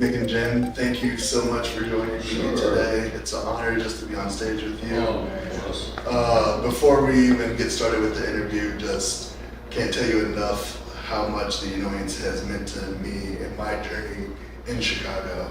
Mick and Jen, thank you so much for joining me today. It's an honor just to be on stage with you. Before we even get started with the interview, just can't tell you enough how much the Annoyance has meant to me in my journey in Chicago.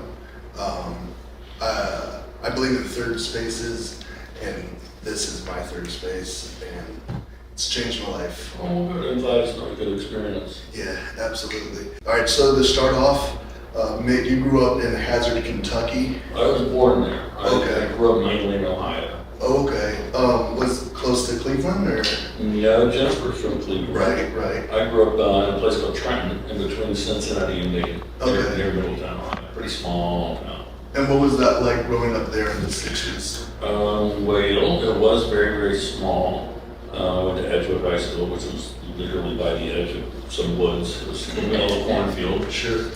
I believe in third spaces, and this is my third space, and it's changed my life. Oh, good. I'm glad it's not a good experience. Yeah, absolutely. All right, so to start off, Mick, you grew up in Hazard, Kentucky. I was born there. Okay. I grew up mainly in Ohio. Okay. Was it close to Cleveland, or? Yeah, Jennifer's from Cleveland. Right. I grew up in a place called Trenton, in between Cincinnati and Napier, Okay. near Middletown, Ohio. Pretty small town. And what was that like growing up there in the 60s? Well, it was very, very small. I went to Edgewood High School, which was literally by the edge of some woods. It was in the middle of a cornfield. Sure.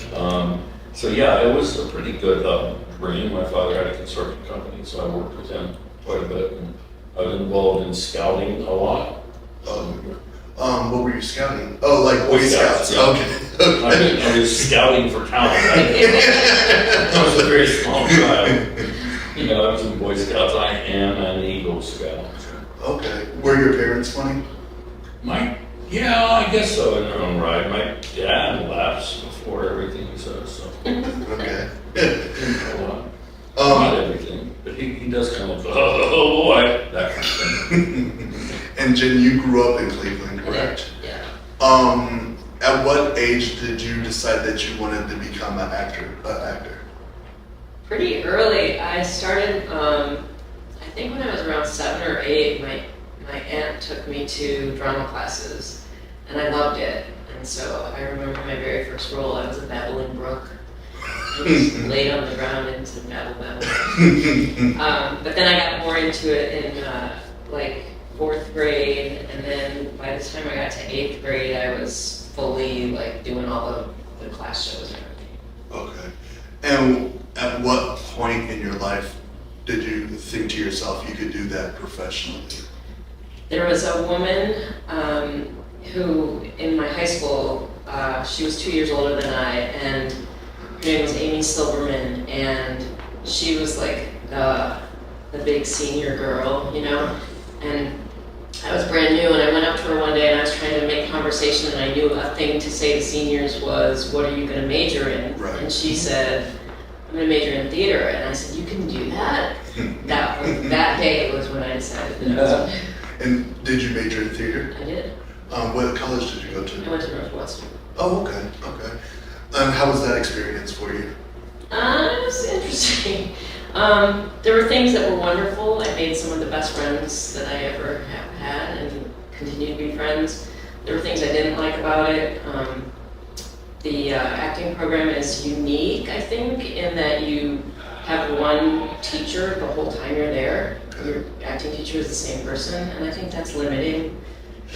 So yeah, it was a pretty good upbringing. My father had a construction company, so I worked with him quite a bit. And I was involved in scouting a lot. What were you scouting? Oh, like Boy Scouts. Yeah. Okay. I was scouting for talent. I was a very small child. You know, I was in Boy Scouts. I am an Eagle Scout. Okay. Were your parents funny? Yeah, I guess so in their own right. My dad laughs before everything he says, so. Okay. Not everything, but he does kind of, oh boy, that kind of thing. And Jen, you grew up in Cleveland, correct? Yeah. At what age did you decide that you wanted to become an actor? Pretty early. I started, I think when I was around 7 or 8, my aunt took me to drama classes, and I loved it. And so I remember my very first role, I was a babbling brook. I just laid on the ground and said babble. But then I got more into it in like 4th grade, and then by the time I got to 8th grade, I was fully like doing all the class shows and everything. Okay. And at what point in your life did you think to yourself you could do that professionally? There was a woman who, in my high school, she was 2 years older than I, and her name was Amy Silverman, and she was like the big senior girl, you know? And I was brand new, and I went up to her one day, and I was trying to make conversation, and I knew a thing to say to seniors was, what are you going to major in? Right. And she said, I'm going to major in theater. And I said, you can do that? That day was when I decided that I was going to. And did you major in theater? I did. What college did you go to? I went to Northwestern. Oh, okay. How was that experience for you? It was interesting. There were things that were wonderful. I made some of the best friends that I ever have had and continue to be friends. There were things I didn't like about it. The acting program is unique, I think, in that you have one teacher the whole time you're there. Your acting teacher is the same person, and I think that's limiting.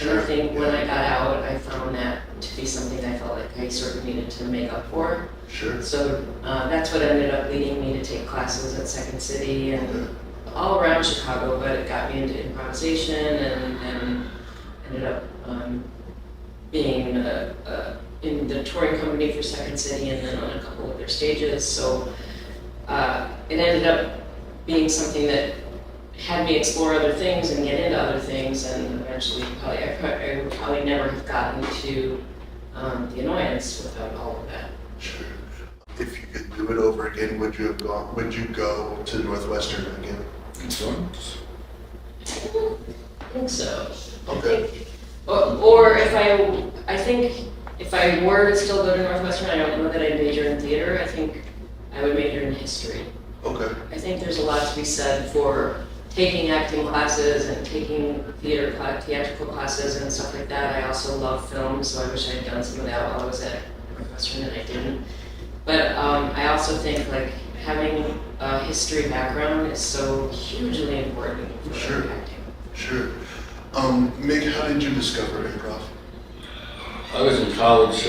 And I think when I got out, I found that to be something I felt like I sort of needed to make up for. Sure. So that's what ended up leading me to take classes at Second City and all around Chicago, but it got me into improvisation and ended up being in the touring company for Second City and then on a couple of their stages. So it ended up being something that had me explore other things and get into other things, and eventually I would probably never have gotten to The Annoyance without all of that. Sure. If you could do it over again, would you go to Northwestern again? I think so. Okay. Or I think if I were to still go to Northwestern, I don't know that I'd major in theater. I think I would major in history. Okay. I think there's a lot to be said for taking acting classes and taking theatrical classes and stuff like that. I also love film, so I wish I had done some of that while I was at Northwestern, and I didn't. But I also think like having a history background is so hugely important for acting. Sure. Mick, how did you discover improv? I was in college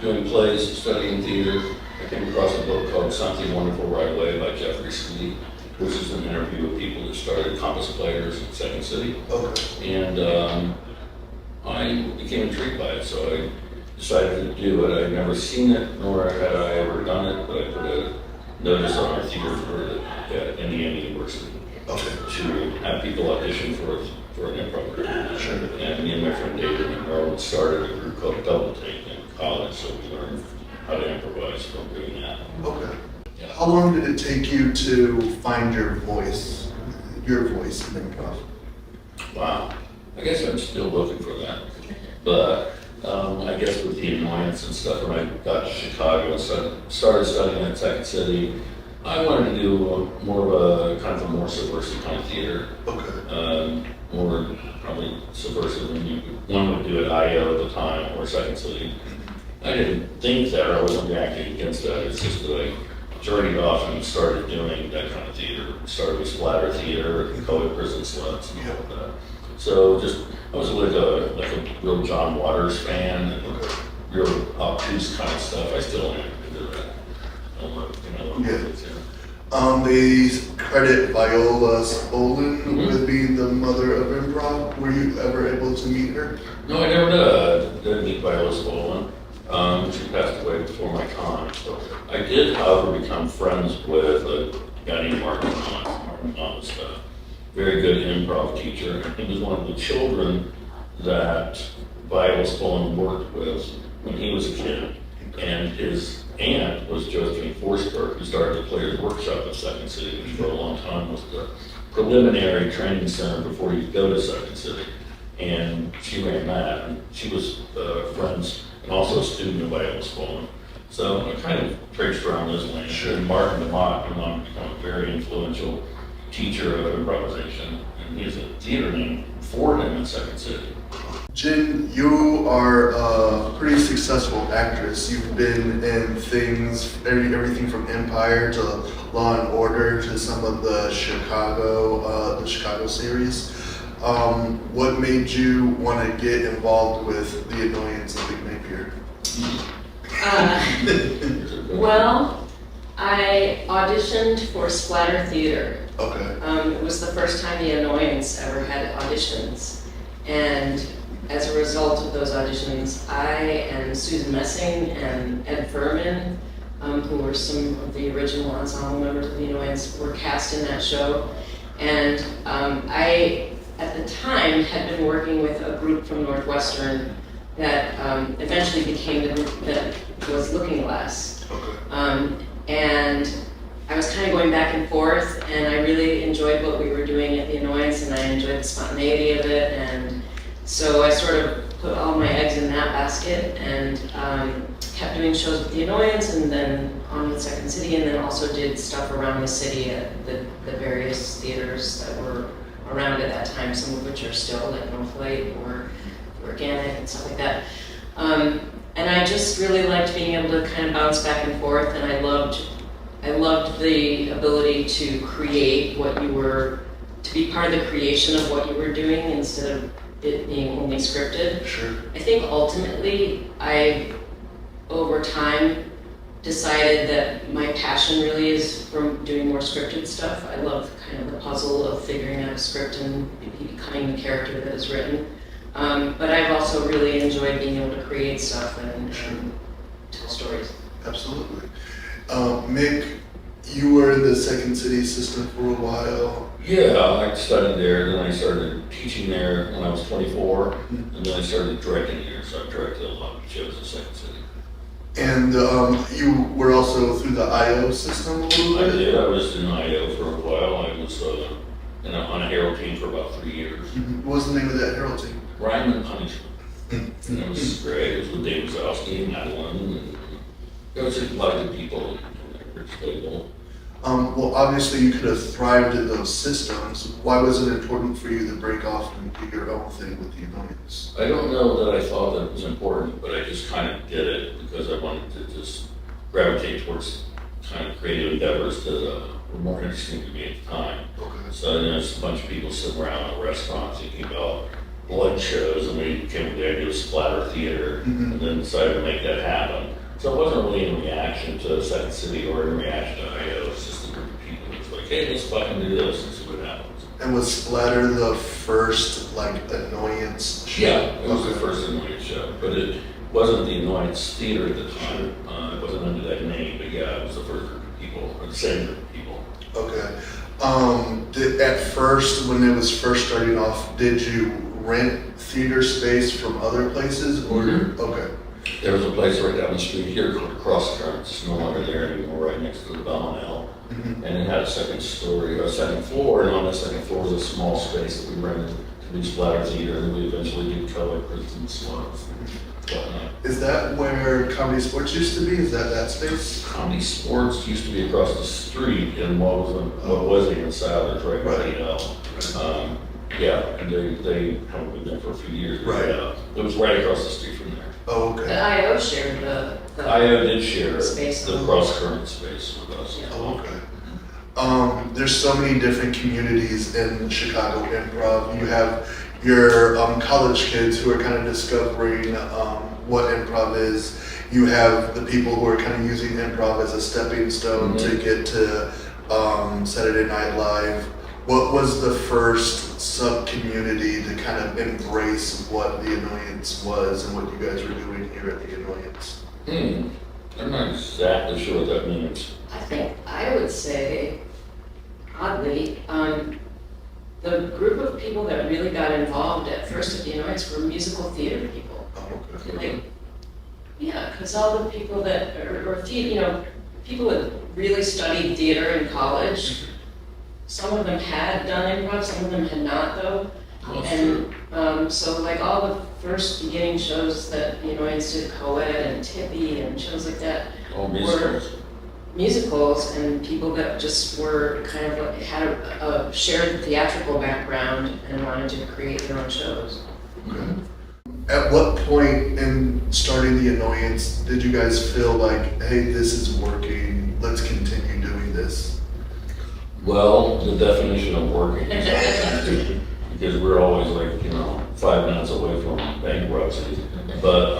doing plays, studying theater. I came across a book called Something Wonderful Right Away by Jeffrey Ski, which is an interview with people that started Compass Players at Second City. Okay. And I became intrigued by it, so I decided to do it. I'd never seen it, nor had I ever done it, but I put a notice on our theater for at Indiana University Okay. to have people audition for an improv group. Sure. And me and my friend David and Merlin started a group called Double Take in college, so we learned how to improvise from doing that. Okay. Yeah. How long did it take you to find your voice in improv? Wow. I guess I'm still looking for that. But I guess with the annoyance and stuff, when I got to Chicago and started studying at Second City, I wanted to do more of a kind of a more subversive kind of theater. Okay. More probably subversive than one would do at IO at the time or Second City. I didn't think that, or I wasn't reacting against that. It's just that I journeyed off and started doing that kind of theater. Started with splatter theater, co-ed prison sluts, and all of that. So I was like a real John Waters fan, and Okay. real obtuse kind of stuff. I still am into that. They credit Viola Spolin with being the mother of improv. Were you ever able to meet her? No, I never did meet Viola Spolin. She passed away before my time. So I did, however, become friends with a guy named Martin Kahn. Martin Kahn was a very good improv teacher. He was one of the children that Viola Spolin worked with when he was a kid. And his aunt was Josephine Forsberg, who started the Players Workshop at Second City, which for a long time was the preliminary training center before you go to Second City. And she ran that, and she was friends and also a student of Viola Spolin. So I kind of traced around those lanes. Sure. And Martin DeMott went on to become a very influential teacher of improvisation, and he has a theater named for him in Second City. Jen, you are a pretty successful actress. You've been in things, everything from Empire to Law and Order to some of the Chicago series. What made you want to get involved with The Annoyance of Mick Napier? Well, I auditioned for Splatter Theater. Okay. It was the first time The Annoyance ever had auditions. And as a result of those auditions, I and Susan Messing and Ed Furman, who were some of the original ensemble members of The Annoyance, were cast in that show. And I, at the time, had been working with a group from Northwestern that eventually became the group that was Looking Glass. Okay. And I was kind of going back and forth, and I really enjoyed what we were doing at The Annoyance, and I enjoyed the spontaneity of it, and so I sort of put all my eggs in that basket and kept doing shows with The Annoyance, and then on with Second City, and then also did stuff around the city at the various theaters that were around at that time, some of which are still, like Northlight or Organic and stuff like that. And I just really liked being able to kind of bounce back and forth, and I loved the ability to create what you were, to be part of the creation of what you were doing instead of it being only scripted. Sure. I think ultimately I, over time, decided that my passion really is from doing more scripted stuff. I love kind of the puzzle of figuring out a script and becoming the character that is written. But I've also really enjoyed being able to create stuff and tell stories. Absolutely. Mick, you were in the Second City system for a while. Yeah, I studied there, then I started teaching there when I was 24, and then I started directing there, so I've directed a lot of shows at Second City. And you were also through the IO system a little I bit? did, I was in IO for a while. I was on a Herald team for about 3 years. Mhm. What was the name of that Herald team? Rhyme and Punishment. And it was great, it was with Dave Wazowski and Madeline, and there was a lot of good people, Rich Label. Well, obviously you could have thrived in those systems. Why was it important for you to break off and do your own thing with The Annoyance? I don't know that I thought that it was important, but I just kind of did it because I wanted to just gravitate towards kind of creative endeavors that were more interesting to me at the time. Okay. So there's a bunch of people sitting around in a restaurant thinking about blood shows, and we came with the idea of splatter theater, Mhm. and then decided to make that happen. So it wasn't really in reaction to Second City or in reaction to IO, it's just a group of people who was like, hey, let's fucking do this and see what happens. And was Splatter the first, like, Annoyance show? Yeah, it was the Okay. first Annoyance show, but wasn't the Annoyance Theater at the time. It wasn't under that name, but yeah, it was the first group of people, or the same group of people. Okay. At first, when it was first starting off, did you rent theater space from other places, or? Okay. There was a place right down the street here called Cross Currents. It's no longer there anymore, right next to the Belmont L. And it had a second floor, and on the second floor was a small space that we rented to do splatter theater, and we eventually did color Kristen Slugs. Is that where Comedy Sports used to be? Is that space? Comedy Sports used to be across the street in what was in Southers, right by the L. Yeah, and they haven't been there for a few years. Right. It was right across the street from there. Oh, okay. The IO shared the IO did share space. the cross current space with us. Yeah. Oh, okay. There's so many different communities in Chicago improv. You have your college kids who are kind of discovering what improv is. You have the people who are kind of using improv as a stepping stone to get to Saturday Night Live. What was the first sub-community to kind of embrace what the Annoyance was and what you guys were doing here at the Annoyance? I'm not exactly sure what that means. I would say, oddly, the group of people that really got involved at first at the Annoyance were musical theater people. Oh, okay. Like, yeah, because all the people that people that really studied theater in college, some of them had done improv, some of them had not though. And so like all the first beginning shows that the Annoyance did, Co-Ed and Tippy and shows like that, All were musicals, and people that just were kind of like, had a shared theatrical background and wanted to create their own shows. Okay. At what point in starting the Annoyance did you guys feel like, hey, this is working, let's continue doing this? Well, the definition of working is because we're always like, 5 minutes away from bankruptcy. But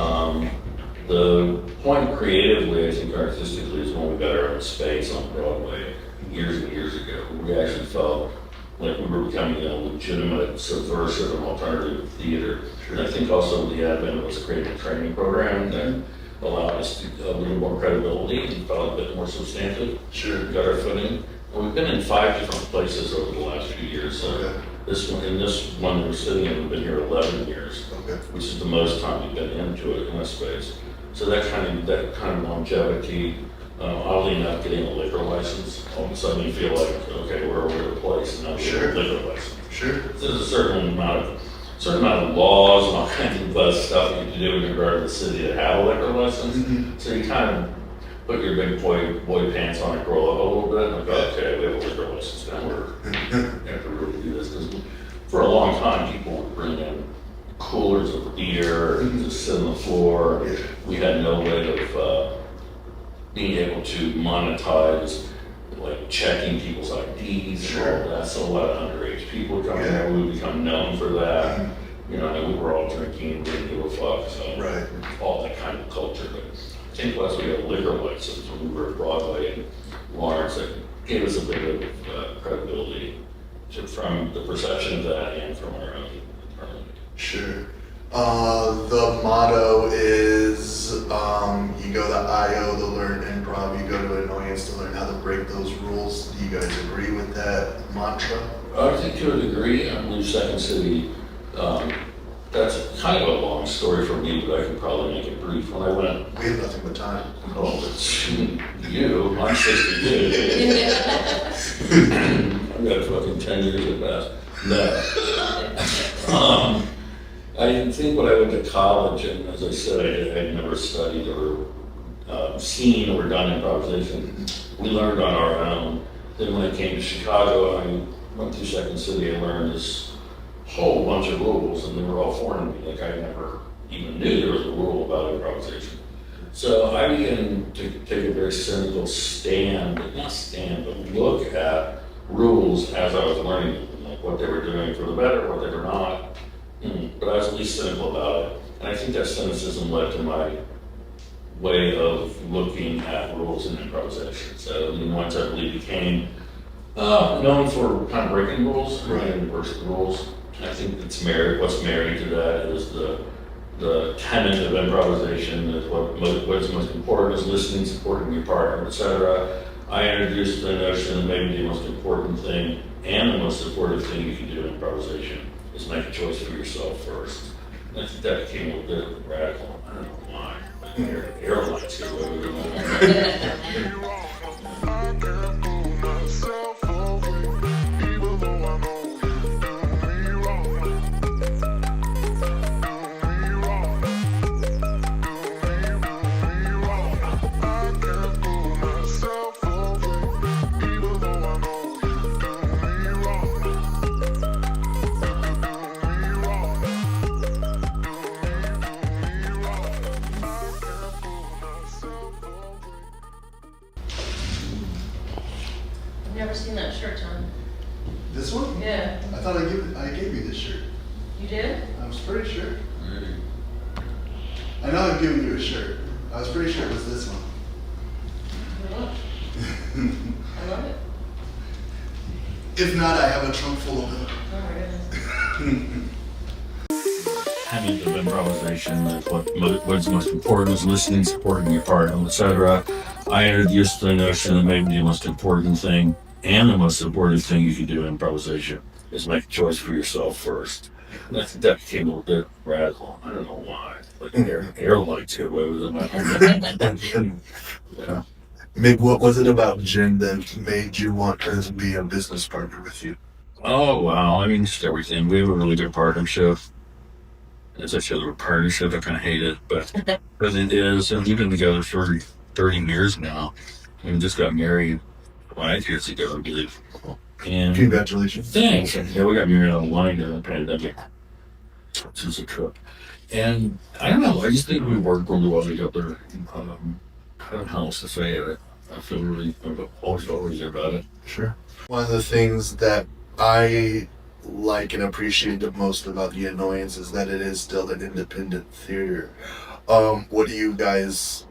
the point creatively, I think artistically, is when we got our own space on Broadway years and years ago. We actually felt like we were becoming a legitimate, subversive, and alternative theater. And I think also the advent of us creating a training program that allowed us to a little more credibility and felt a bit more substantive. Sure. We got our footing. And we've been in 5 different places over the last few years. So Okay. this one that we're sitting in, we've been here 11 years, Okay. which is the most time we've been into it in this space. So that kind of longevity, oddly enough, getting a liquor license, all of a sudden you feel like, okay, we're a place, and now we have a liquor license. Sure. There's a certain amount of laws and all kinds of stuff you have to do in regard to the city to have a liquor license. So you kind of put your big boy pants on and grow up a little bit, and like, okay, we have a liquor license now, we have to really do this. Because for a long time, people would bring in coolers of beer and just sit on the floor. We had no way of being able to monetize, like checking people's IDs and all of that. So a lot of underage people would come in there. We would become known for that. And we were all drinking, didn't give a fuck. So all that kind of culture. But I think once we got a liquor license when we were at Broadway and Lawrence, it gave us a bit of credibility from the perception of that and from our own internally. Sure. The motto is you go to IO to learn improv, you go to Annoyance to learn how to break those rules. Do you guys agree with that mantra? I think to a degree. I believe Second City, that's kind of a long story for me, but I can probably make it brief. When I went, We have nothing but time. it's you, I'm 62. I've got fucking 10 years at best. No. I think when I went to college, and as I said, I had never studied or seen or done improvisation. We learned on our own. Then when I came to Chicago, I went to Second City and learned this whole bunch of rules, and they were all foreign to me. Like I never even knew there was a rule about improvisation. So I began to take a very cynical but look at rules as I was learning them, like what they were doing for the better, what they were not. But I was at least cynical about it. And I think that cynicism led to my way of looking at rules in improvisation. So once I really became known for kind of breaking rules and reversing rules, I think what's married to that is the the tenet of improvisation is what's most important is listening, supporting your partner, etc. I introduced the notion that maybe the most important thing and the most supportive thing you can do in improvisation is make a choice for yourself first. That became a little bit radical. I don't know why. Airlines get away with it. I've never seen that shirt, John. This one? Yeah. I thought I gave you this shirt. You did? I was pretty sure. I know I've given you a shirt. I was pretty sure it was this one. I love it. If not, I have a trunk full of them. Oh my goodness. Tenet of improvisation is what's most important is listening, supporting your partner, etc. I introduced the notion that maybe the most important thing and the most supportive thing you can do in improvisation is make a choice for yourself first. That became a little bit radical. I don't know why. Like airlines get away with it. Yeah. Mick, what was it about Jen that made you want her to be a business partner with you? Oh wow! I mean, just everything. We have a really good partnership. It's actually a partnership. I kind of hate it, but it is. And we've been together for 30 years now. We just got married 5 years ago, I believe. And Congratulations. thanks. Yeah, we got married online during the pandemic. This is a trip. And I don't know. I just think we work really well together. I don't know how else to say it. I feel really, I've always felt really good about it. Sure. One of the things that I like and appreciate the most about The Annoyance is that it is still an independent theater. What are your guys'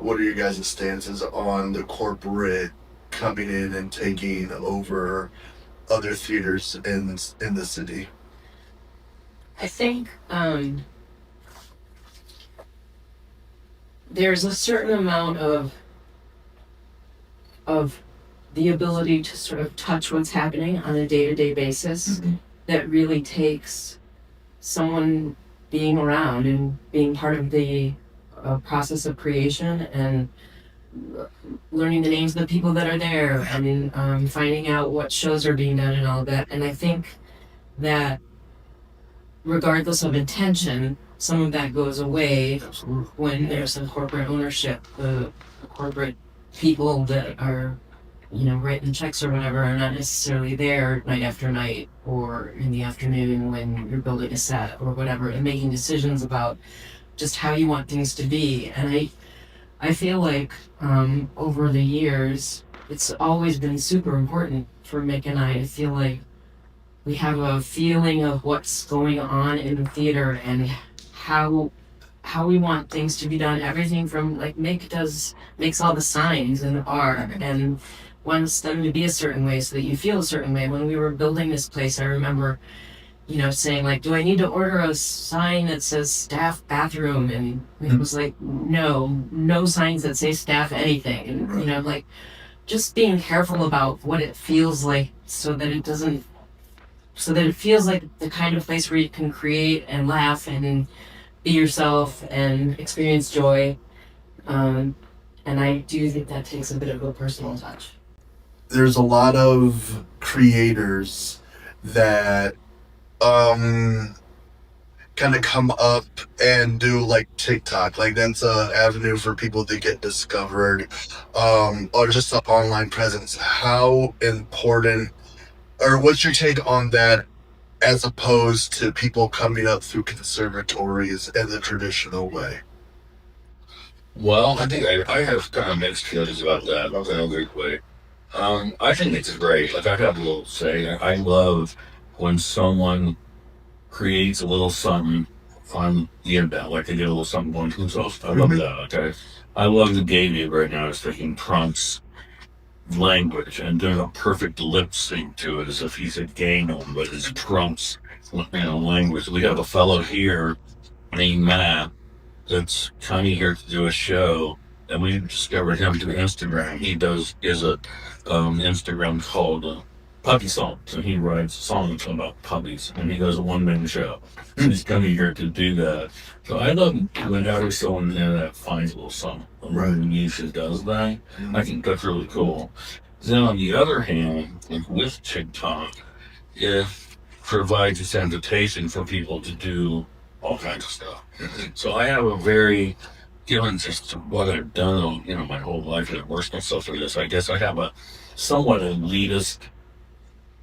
stances on the corporate coming in and taking over other theaters in the city? I think there's a certain amount of the ability to sort of touch what's happening on a day-to-day basis that really takes someone being around and being part of the process of creation and learning the names of the people that are there and finding out what shows are being done and all of that. And I think that regardless of intention, some of that goes away when there's some corporate ownership. The corporate people that are, writing checks or whatever are not necessarily there night after night or in the afternoon when you're building a set or whatever and making decisions about just how you want things to be. And I feel like over the years, it's always been super important for Mick and I to feel like we have a feeling of what's going on in the theater and how we want things to be done. Everything from like Mick makes all the signs and art and wants them to be a certain way so that you feel a certain way. When we were building this place, I remember, saying like, do I need to order a sign that says staff bathroom? And Mick was like, no signs that say staff anything. And, like just being careful about what it feels like so that it feels like the kind of place where you can create and laugh and be yourself and experience joy. And I do think that takes a bit of a personal touch. There's a lot of creators that kind of come up and do like TikTok. Like that's an avenue for people to get discovered, or just an online presence. How important, or what's your take on that as opposed to people coming up through conservatories in the traditional way? Well, I think I have kind of mixed feelings about that. Not in a great way. I think it's great. Like I have a little say. I love when someone creates a little something on the internet, like they get a little something going to themselves. I love that. Okay. I love the gay dude right now is taking prompts language and doing a perfect lip sync to it as if he's a gay gnome, but it's prompts language. We have a fellow here named Matt that's coming here to do a show, and we discovered him through Instagram. He is a Instagram called Puppy Songs, and he writes songs about puppies, and he does a one-man show. And he's coming here to do that. So I love whenever someone that finds a little something, a little niche that does that. I think that's really cool. Then on the other hand, like with TikTok, it provides this invitation for people to do all kinds of stuff. So I have a very, given just what I've done, my whole life and immersed myself in this, I guess I have a somewhat elitist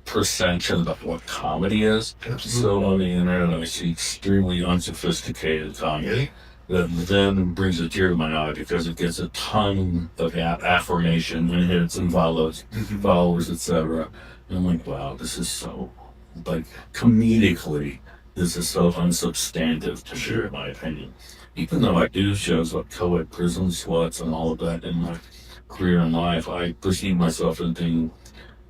perception of what comedy is. So on the internet, I see extremely unsophisticated comedy that then brings a tear to my eye because it gets a ton of affirmation and hits and followers, etc. And I'm like, wow, this is so, like, comedically, this is so unsubstantive to share my opinion. Even though I do shows like co-ed prison sluts and all of that in my career in life, I perceive myself as being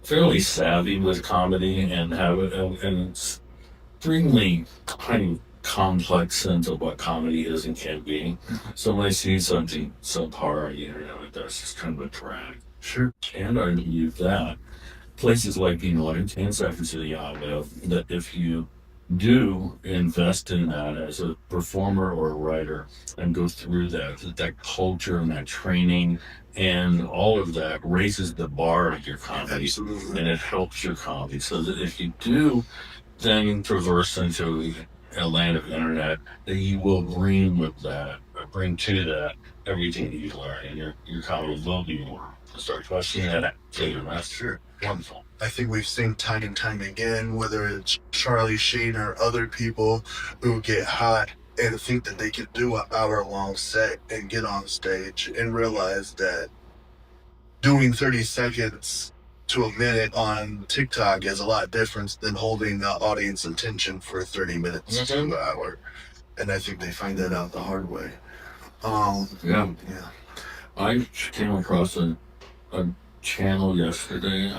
fairly savvy with comedy and have an extremely kind of complex sense of what comedy is and can be. So when I see something subpar on the internet like that's just kind of a drag. Sure. And I believe that places like the United and Second City Audio, that if you do invest in that as a performer or a writer and go through that culture and that training and all of that raises the bar of your comedy. Absolutely. And it helps your comedy. So that if you do then traverse into a land of internet, that you will bring to that everything that you learn, and your comedy will be more. Start questioning that. That's Sure. wonderful. I think we've seen time and time again, whether it's Charlie Sheen or other people who get hot and think that they can do an hour-long set and get on stage and realize that doing 30 seconds to a minute on TikTok is a lot different than holding the audience attention for 30 minutes to an hour. And I think they find that out the hard way. Yeah. Yeah. I came across a channel yesterday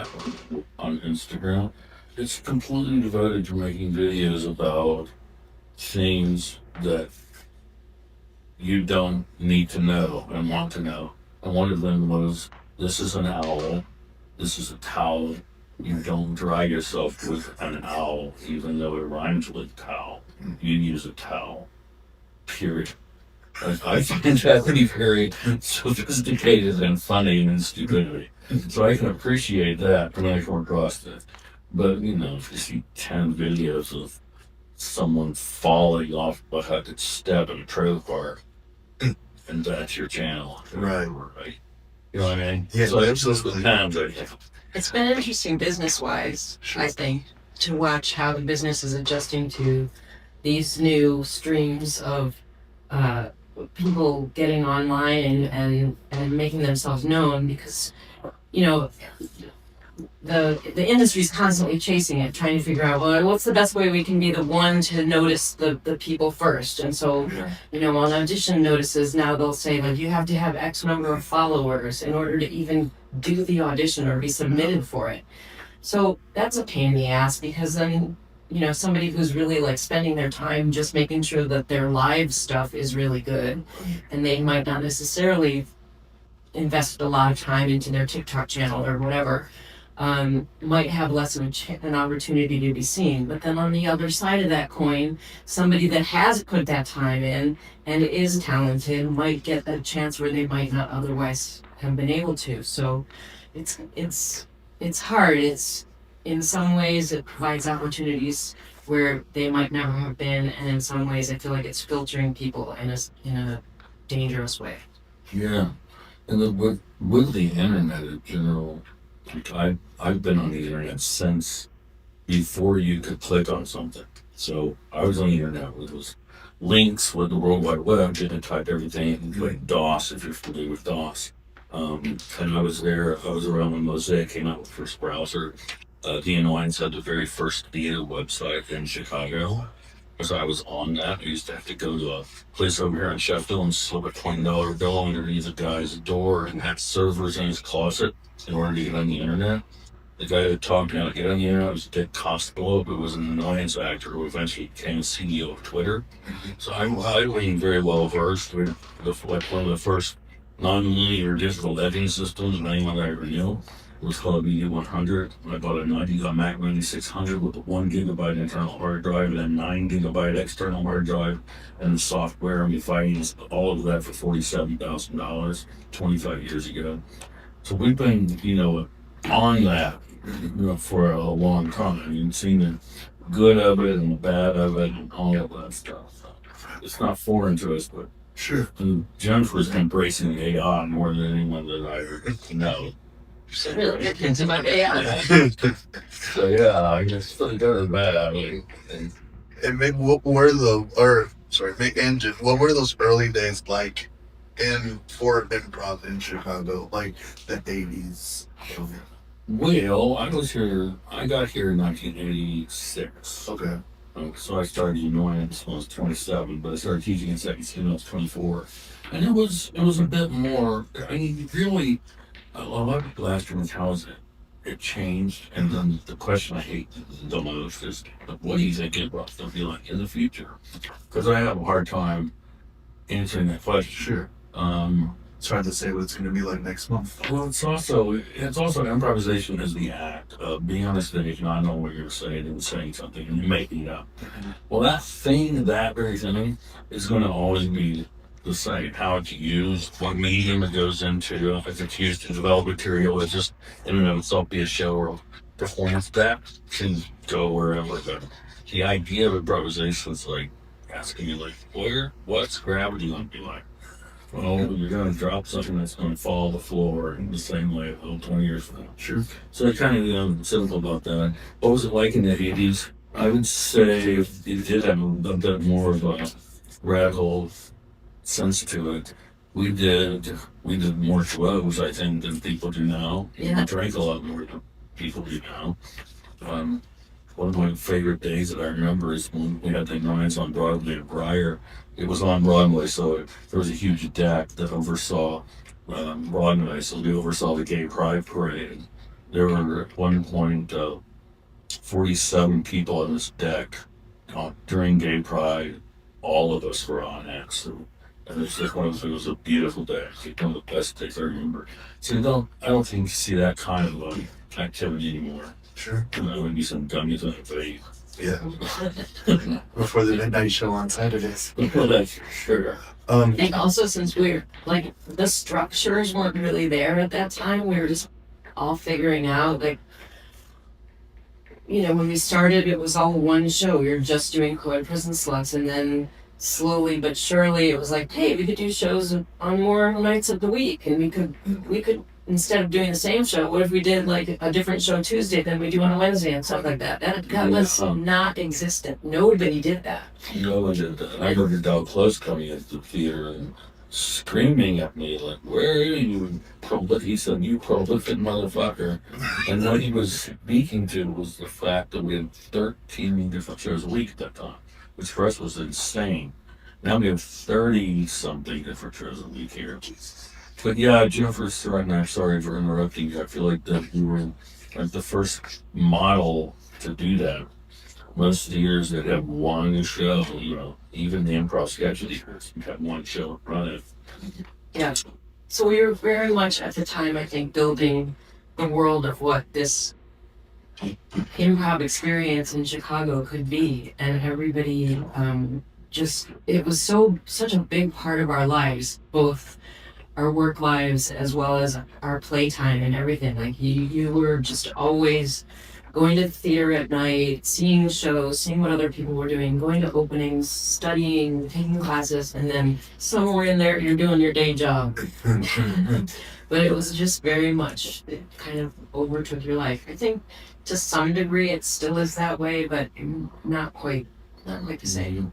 on Instagram. It's completely devoted to making videos about things that you don't need to know and want to know. And one of them was, this is an owl, this is a towel. You don't dry yourself with an owl, even though it rhymes with towel. You use a towel. Period. I find that to be very sophisticated and funny and stupidity. So I can appreciate that when I come across it. But, if you see 10 videos of someone falling off a hooked step in a trailer park, and that's your channel. Right. You know what I mean? Yeah, so absolutely. It's been interesting business-wise, Sure. I think, to watch how the business is adjusting to these new streams of people getting online and making themselves known, because the industry's constantly chasing it, trying to figure out, well, what's the best way we can be the one to notice the people first. And so on audition notices now, they'll say, like, you have to have X number of followers in order to even do the audition or be submitted for it. So that's a pain in the ass, because then somebody who's really like spending their time just making sure that their live stuff is really good, and they might not necessarily invest a lot of time into their TikTok channel or whatever, might have less of an opportunity to be seen. But then on the other side of that coin, somebody that has put that time in and is talented might get a chance where they might not otherwise have been able to. So it's hard. It's, in some ways, it provides opportunities where they might never have been, and in some ways, I feel like it's filtering people in a dangerous way. Yeah, and with the internet in general, like I've been on the internet since before you could click on something. So I was on the internet with those links with the World Wide Web, didn't type everything like DOS, if you're familiar with DOS. And I was around when Mosaic came out with the first browser. DNOines had the very first beta website in Chicago. As I was on that, I used to have to go to a place over here in Sheffield and slip a $20 bill underneath a guy's door and have servers in his closet in order to get on the internet. The guy that taught me how to get on the internet was Dick Costolo, who was an annoyance actor who eventually became CEO of Twitter. So I was very well versed with like one of the first non-linear digital editing systems of anyone I ever knew. It was called a BD100. I bought a Mac 9600 with a 1 gigabyte internal hard drive and a 9 gigabyte external hard drive and the software. I mean, financed all of that for $47,000 25 years ago. So we've been, on that, for a long time. You've seen the good of it and the bad of it and all of that stuff. So it's not foreign to us, but Sure. and Jennifer's embracing AI more than anyone that I know. So really get into my AI. So yeah, I guess it's good and bad. I mean, and And maybe what were Mick Engine, what were those early days like for improv in Chicago, like the 80s? well, I got here in 1986. Okay. So I started Annoyance when I was 27, but I started teaching in second city when I was 24. And it was a bit more, I mean, really, a lot of people ask me, how is it changed? And then the question I hate the most is, what do you think improv will be like in the future? Because I have a hard time answering that question. Sure. It's hard to say what it's going to be like next month. Well, it's also improvisation is the act of being on a stage, not knowing what you're going to say, and then saying something and making it up. Well, that very thing, is going to always be the same. How it's used, what medium it goes into, if it's used to develop material, it's just in and of itself be a show or performance that can go wherever. But the idea of improvisation is like asking me, like, what's gravity going to be like? Well, you're going to drop something that's going to fall to the floor in the same way 20 years from now. Sure. So it's kind of simple about that. What was it like in the 80s? I would say it did have a bit more of a radical sense to it. We did more shows, I think, than people do now. Yeah. We drank a lot more than people do now. One of my favorite days that I remember is when we had the Annoyance on Broadway at Briar. It was on Broadway, so there was a huge deck that oversaw Broadway, so we oversaw the Gay Pride Parade. There were at one point 47 people on this deck during Gay Pride. All of us were on X. And it's just it was a beautiful day. It's one of the best days I remember. So I don't think you see that kind of activity anymore. Sure. That would be some gummies on the face. Yeah. Before the midnight show on Saturdays. Well, that's for sure. I think also since we're like the structures weren't really there at that time, we were just all figuring out like when we started it was all one show. We were just doing co-ed prison sluts, and then slowly but surely it was like, hey, we could do shows on more nights of the week, and we could instead of doing the same show, what if we did like a different show Tuesday than we do on a Wednesday and stuff like that? That was not existent. Nobody did that. No one did that. I remember Dow Close coming into the theater and screaming at me like, where are you, he said, you prolific motherfucker. And what he was speaking to was the fact that we had 13 different shows a week at that time, which for us was insane. Now we have 30-something different shows a week here. But yeah, Jennifer's right now, sorry for interrupting you. I feel like that we were like the first model to do that. Most theaters that have one show, even the improv sketch theaters, you have one show running. Yeah. So we were very much at the time, I think, building the world of what this improv experience in Chicago could be, and everybody it was such a big part of our lives, both our work lives as well as our playtime and everything. Like you were just always going to the theater at night, seeing shows, seeing what other people were doing, going to openings, studying, taking classes, and then somewhere in there you're doing your day job. But it was just very much, it kind of overtook your life. I think to some degree it still is that way, but not quite the same.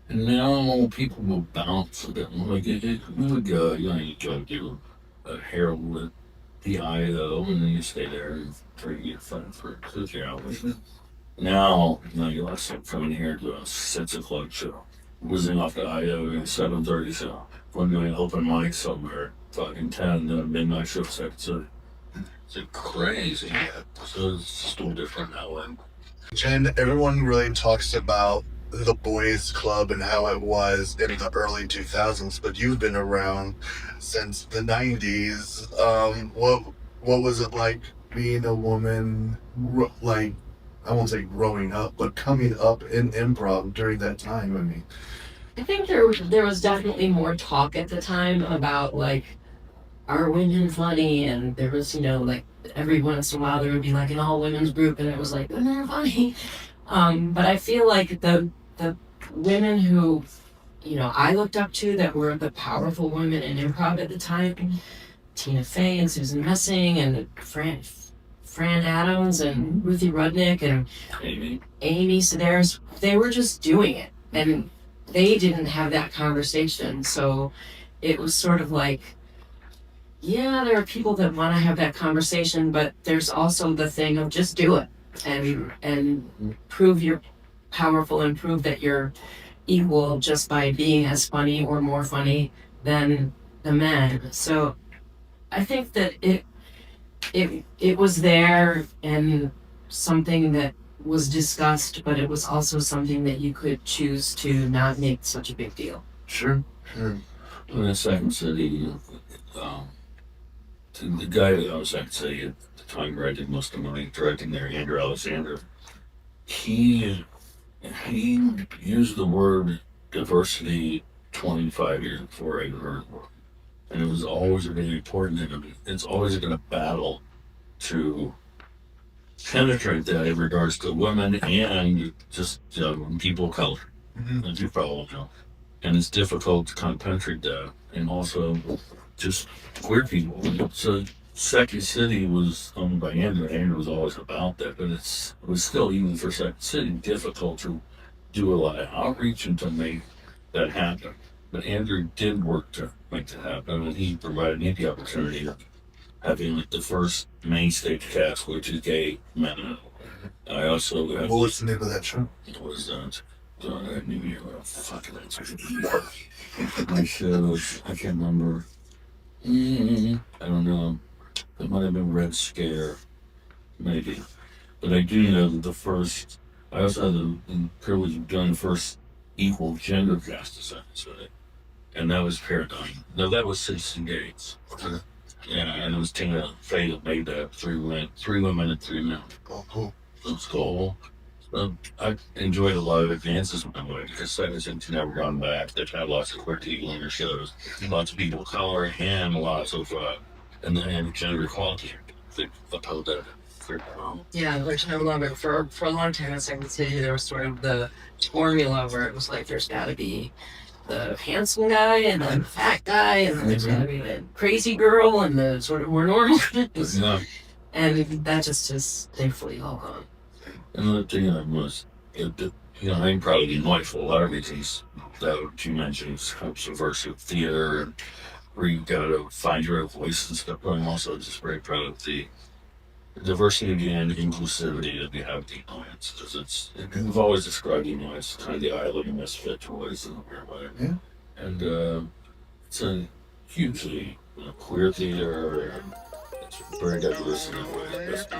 And now people will bounce a bit more. Like we would go, you go do a Herald at the IO, and then you stay there and try to get fun for 2 hours. Now, you're like coming here to a 6 o'clock show, whizzing off the IO at 7:30 show. If I'm doing an open mic somewhere, talking 10, then a midnight show, 2. It's crazy. So it's still different now. Jen, everyone really talks about the boys club and how it was in the early 2000s, but you've been around since the 90s. What was it like being a woman, like, I won't say growing up, but coming up in improv during that time? I mean, I think there was definitely more talk at the time about like, are women funny? And there was, like every once in a while there would be like an all women's group and it was like, women are funny. But I feel like the women who, I looked up to that were the powerful women in improv at the time, Tina Fey and Susan Messing and Fran Adams and Ruthie Rudnick and Amy Sedaris, they were just doing it. And they didn't have that conversation. So it was sort of like, yeah, there are people that want to have that conversation, but there's also the thing of just do it and prove you're powerful and prove that you're equal just by being as funny or more funny than the men. So I think that it was there and something that was discussed, but it was also something that you could choose to not make such a big deal. sure. In the Second City, the guy that I was Second City at the time where I did most of the money directing there, Andrew Alexander, he used the word diversity 25 years before I heard it. And it was always really important, and it's always been a battle to penetrate that in regards to women and just people of color, as you probably know. And it's difficult to kind of penetrate that, and also just queer people. So Second City was owned by Andrew. Andrew was always about that, but it was still, even for Second City, difficult to do a lot of outreach and to make that happen. But Andrew did work to make that happen, and he provided me the opportunity of having like the first main stage cast, which is gay men. I also What was the name of that show? it was New Year. Fucking my shows. I can't remember. I don't know. It might have been Red Scare, maybe. But I do know that I also had the privilege of doing the first equal gender cast essentially. And that was Paradigm. No, that was Citizen Gates. Okay. Yeah, and it was Tina Fey that made that, three women and three men. Oh, cool. It was cool. I enjoyed a lot of advances in that way because Second City's never gone back. They've had lots of queer people in their shows, lots of people of color, and lots of and gender equality. They upheld that. Yeah, which I love it. For a long time in Second City, there was sort of the formula where it was like there's got to be the handsome guy and the fat guy, and then there's got to be the crazy girl and the sort of more normal. Yeah. And that just is thankfully all gone. Another thing was, I'm proud of the wife for a lot of reasons that you mentioned, subversive theater, and where you got to find your own voice and stuff. But I'm also just very proud of the diversity and inclusivity that we have at the Alliance. Because we've always described the Alliance as kind of the island of misfit toys in a weird way. Yeah. And it's a hugely queer theater, and it's very diverse in that way. That's the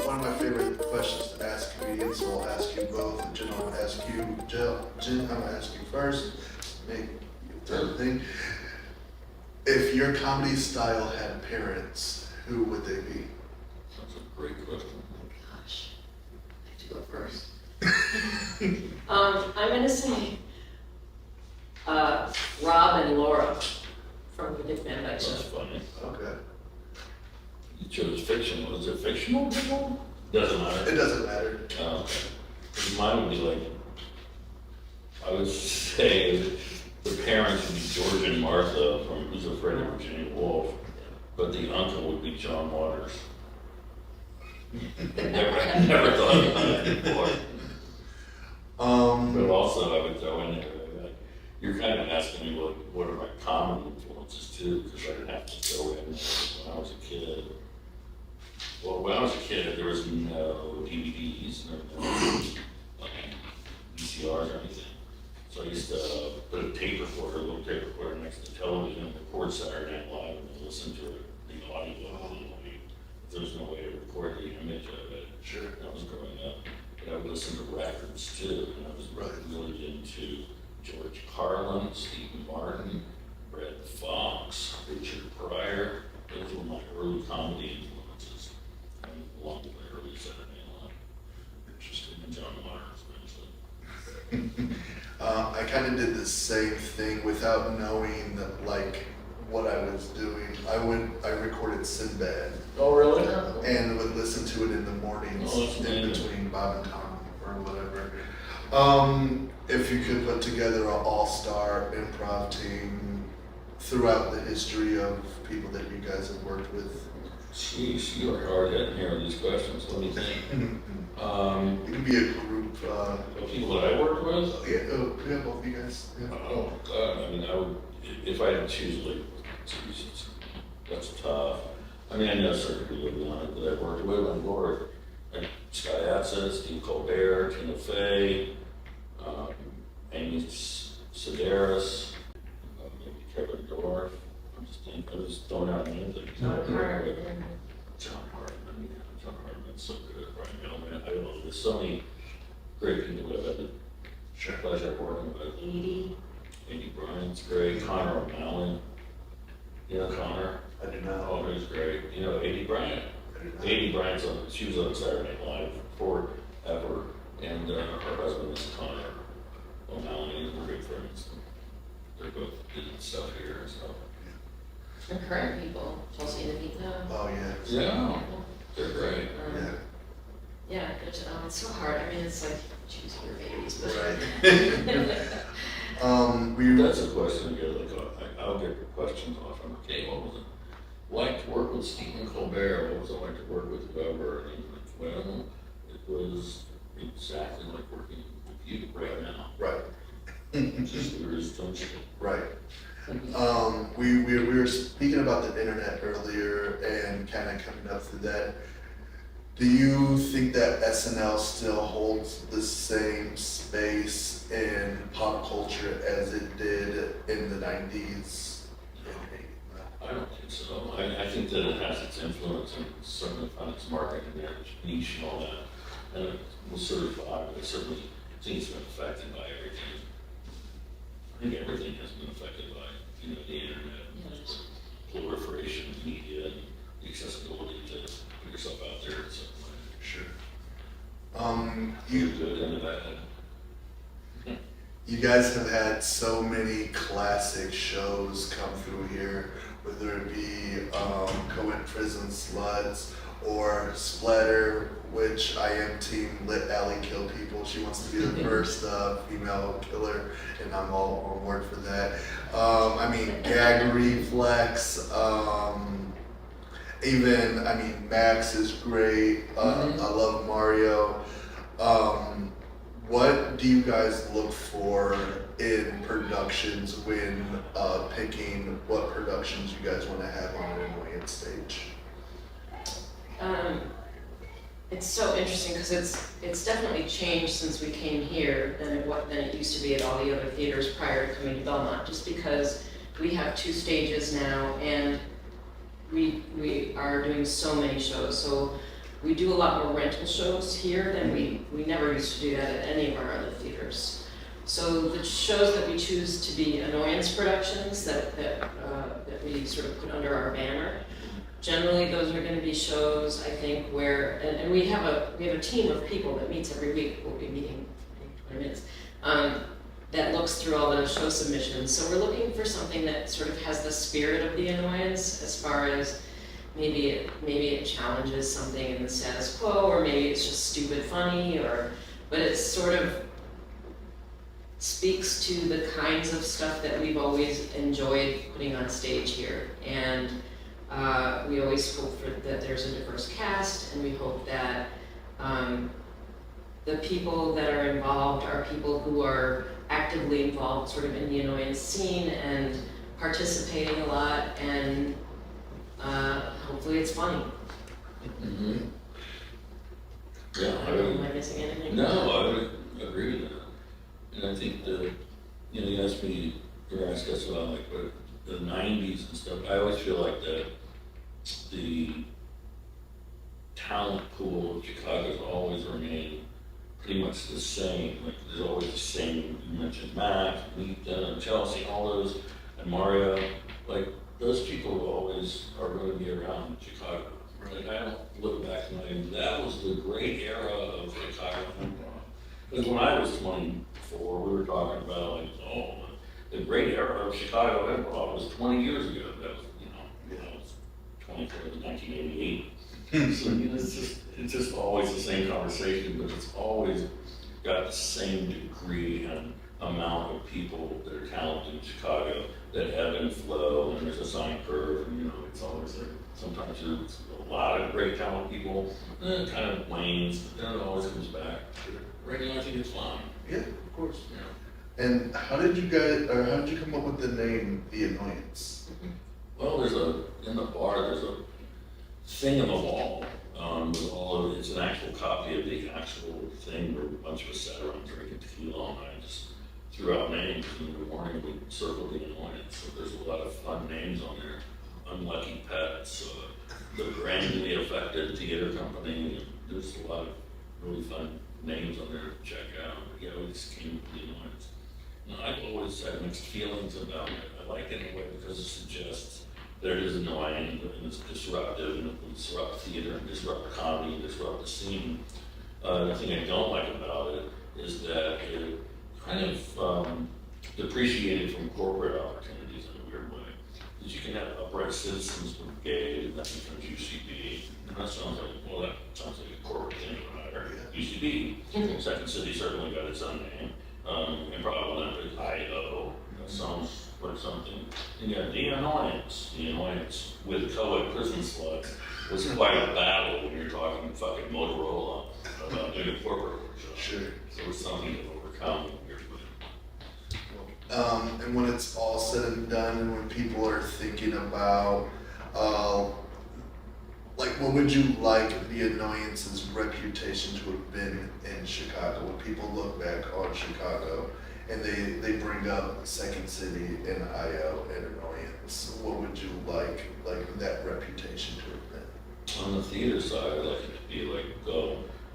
One of my favorite questions to ask comedians, so I'll ask you both, and Jen, I'm gonna ask you, Jen, I'm gonna ask you first, make third thing. If your comedy style had parents, who would they be? That's a great question. Gosh, I have to go first. I'm gonna say Rob and Laura from the Dick Van Dyke Show. That's funny. Okay. You chose fictional. Is it fictional people? Doesn't matter. It doesn't matter. Oh, okay. Mine would be like, I would say the parents would be George and Martha from Who's Afraid of Virginia Woolf, but the uncle would be John Waters. I never thought about it before. But also I would throw in there, like, you're kind of asking me what are my common influences too, because I didn't have to throw in when I was a kid. Well, when I was a kid, there was no DVDs, no VCRs or anything. So I used to put a tape recorder, a little tape recorder next to the television, and record Saturday Night Live and listen to the audio. There was no way to record the image of it. Sure. When I was growing up. But I would listen to records too, and I was really into George Carlin, Stephen Martin, Red Fox, Richard Pryor. Those were my early comedy influences, along with my early Saturday Night Live. Interesting. And John Waters eventually. I kind of did the same thing without knowing like what I was doing. I recorded Sinbad. Oh, really? And would listen to it in the mornings in between Bob and Tom or whatever. If you could put together an all-star improv team throughout the history of people that you guys have worked with. Jeez, you are hard hitting here with these questions. Let me think. It could be a group. The people that I worked with? Yeah, both of you guys. Yeah. Oh, God, I mean, I would, if I had to choose, like, Jesus, that's tough. I mean, I know certain people that I worked with on board, like Scott Adsit, Steve Colbert, Tina Fey, Amy Sedaris, maybe Kevin Dorff. I'm just throwing out names. Like, John Hartman. John Hartman's so good. Brian Millman. I don't know. There's so many great people that I've had the pleasure of working with. Edie Bryant's great. Connor O'Malley. You know Connor? I do not. Oh, he was great. You know Edie Bryant? Edie Bryant's she was on Saturday Night Live forever, and her husband is Connor O'Malley, and we're good friends. They're both doing stuff here and stuff. And current people, Chelsea and Anita. Oh, yeah. Yeah, they're great. Yeah, it's so hard. I mean, it's like choosing your babies, but. Right. That's a question you get, like, I'll get questions off. I'm like, hey, what was it like to work with Stephen Colbert? What was it like to work with whoever? And well, it was exactly like working with you right now. Right. Just we were just doing shit. Right. We were speaking about the internet earlier and kind of coming up through that. Do you think that SNL still holds the same space in pop culture as it did in the 90s? I don't think so. I think that it has its influence and certainly found its market and its niche and all that. And it will survive. I certainly think it's been affected by everything. I think everything has been affected by, the internet, proliferation of media and the accessibility to put yourself out there in some way. Sure. You good and bad. You guys have had so many classic shows come through here, whether it be Co-ed Prison Sluts or Splatter, which I am team Let Allie Kill People. She wants to be the first female killer, and I'm all on board for that. Gag Reflex, Max is great. I love Mario. What do you guys look for in productions when picking what productions you guys want to have on an annoyance stage? It's so interesting because it's definitely changed since we came here than it used to be at all the other theaters prior to coming to Belmont, just because we have 2 stages now and we are doing so many shows. So we do a lot more rental shows here than we never used to do that at any of our other theaters. So the shows that we choose to be annoyance productions that we sort of put under our banner, generally those are going to be shows, I think, where, and we have a team of people that meets every week. We'll be meeting in 20 minutes. That looks through all the show submissions. So we're looking for something that sort of has the spirit of the annoyance, as far as maybe it challenges something in the status quo, or maybe it's just stupid funny, but it sort of speaks to the kinds of stuff that we've always enjoyed putting on stage here. And we always hope that there's a diverse cast, and we hope that the people that are involved are people who are actively involved sort of in the annoyance scene and participating a lot, and hopefully it's funny. Mm-hmm. Yeah, Am I missing anything? No, I would agree with that. And I think you asked me, or asked us about like what the 90s and stuff. I always feel like that the talent pool of Chicago has always remained pretty much the same. Like there's always the same. You mentioned Mac, Meek, Chelsea, all those, and Mario. Like those people always are going to be around in Chicago. Like I don't look back and like that was the great era of Chicago improv. Because when I was 24, we were talking about like, oh, the great era of Chicago improv was 20 years ago. That was, when I was 24, it was 1988. So it's just always the same conversation, but it's always got the same degree and amount of people that are talented in Chicago that ebb and flow, and there's a sine curve, and it's always like sometimes there's a lot of great talented people, and then it kind of wanes, but then it always comes back. Right now, I think it's fine. Yeah, of course. Yeah. And how did you come up with the name The Annoyance? Well, in the bar, there's a thing on the wall with all of it's an actual copy of the actual thing where a bunch of us sat around drinking tequila all night, just threw out names, and in the morning we circled The Annoyance. So there's a lot of fun names on there. Unlucky Pets, the Brandly Affected Theater Company. There's a lot of really fun names on there to check out. But yeah, we just came with The Annoyance. I've always had mixed feelings about it. I like it anyway because it suggests that it is annoying and it's disruptive and it will disrupt theater and disrupt comedy and disrupt the scene. The thing I don't like about it is that it kind of depreciated from corporate opportunities in a weird way. Because you can have Upright Citizens Brigade and that becomes UCB. And that sounds like a corporate thing, right? UCB. Second City certainly got its own name. And probably Olympic IO. That sounds like something. And yeah, The Annoyance with co-ed prison slugs was quite a battle when you're talking fucking Motorola about doing a corporate workshop. Sure. So it was something to overcome. And when it's all said and done, and when people are thinking about, what would you like The Annoyance's reputation to have been in Chicago? When people look back on Chicago and they bring up Second City and IO and Annoyance, what would you like that reputation to have been? On the theater side, I'd like it to be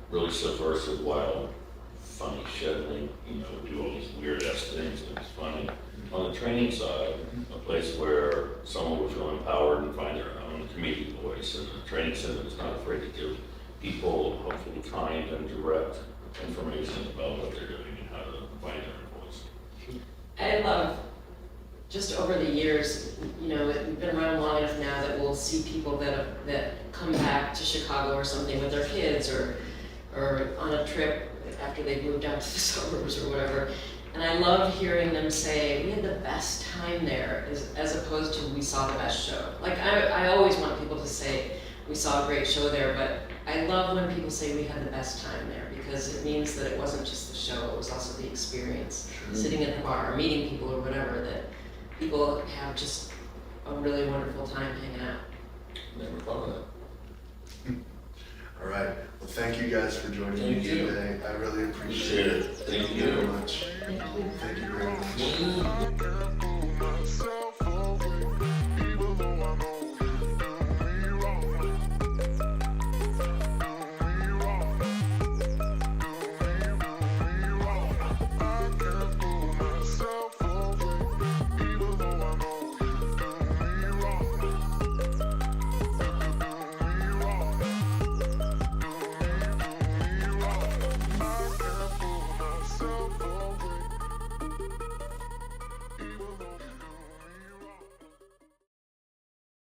really subversive, wild, funny shit, do all these weird ass things and it's funny. On the training side, a place where someone would feel empowered and find their own comedic voice, and a training center that's not afraid to give people hopefully kind and direct information about what they're doing and how to find their voice. I love, just over the years, we've been around long enough now that we'll see people that come back to Chicago or something with their kids or on a trip after they've moved out to the suburbs or whatever. And I love hearing them say, we had the best time there, as opposed to we saw the best show. I always want people to say, we saw a great show there, but I love when people say we had the best time there, because it means that it wasn't just the show, it was also the experience. Sure. Sitting at the bar, or meeting people or whatever, that people have just a really wonderful time hanging out. Never thought of that. All right. Well, thank you guys for joining me Thank you. today. I really appreciate it. Thank Thank you. you very much. Thank